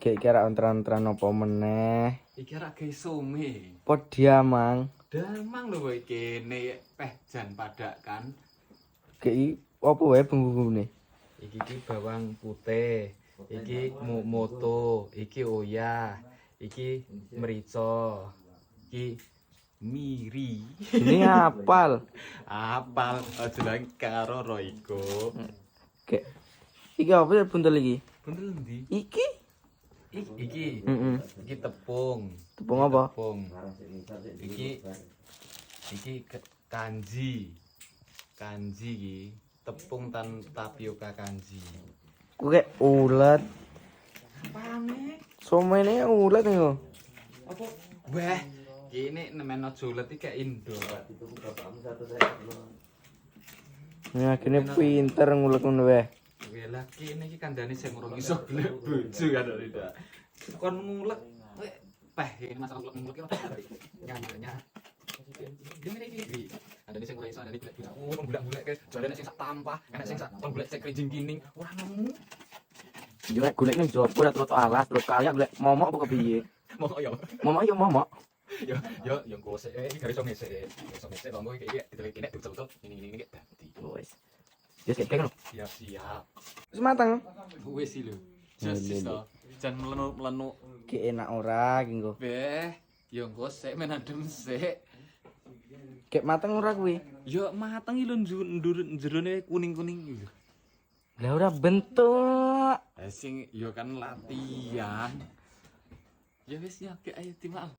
Gek kira ontran-ontran apa meneh. Iki rak ge some. Podia mang. Damang lho kowe kene jan padakan. Gek apa wae bumbu-bumbune? Iki ki bawang putih, iki moto, iki oya, iki merica, iki miri. Ini apal. Apal aja lagi karo Royko. Gek. Iki apa ya buntel iki? Bener ndi? Iki. Iki. Iki tepung. Tepung apa? Tepung. Iki kanji. Kanji iki tepung tapioka kanji. Ku kayak ulet. Apane? Somene ulet nih. Apa? Wah, kene nemen aja ulet iki kayak Indo. Ya kene pinter ngulek ngono wae. Oke lah, kene iki kandhane sing urung iso golek bojo kan Rida. Kon ngulek peh ini masalah ngulek iki nyanya. Dene iki. Andane sing ora iso andane golek bojo. Golek-golek ke jarane sing sak tampah, enek sing sak golek sing krinjing kining. Ora nemu. Yo nek golek ning jopo ora terus alas, terus kaya golek momok apa kepiye? Momok yo. Momok yo momok. Yo gosek iki garis ngesek. Ngesek longgo iki diteleki nek betul-betul ini iki dadi. Wes. Wis kayak ngono. Siap. Wis mateng. Wis iki lho. Jas to. Jan melenu. Ki enak ora ki engko. Beh, yo engko sik men adem sik. Kek mateng ora kuwi? Yo mateng iki lho jerone kuning-kuning iki. Lah ora bentuk. Sing yo kan latihan. Ya wis ya, ayo timaal.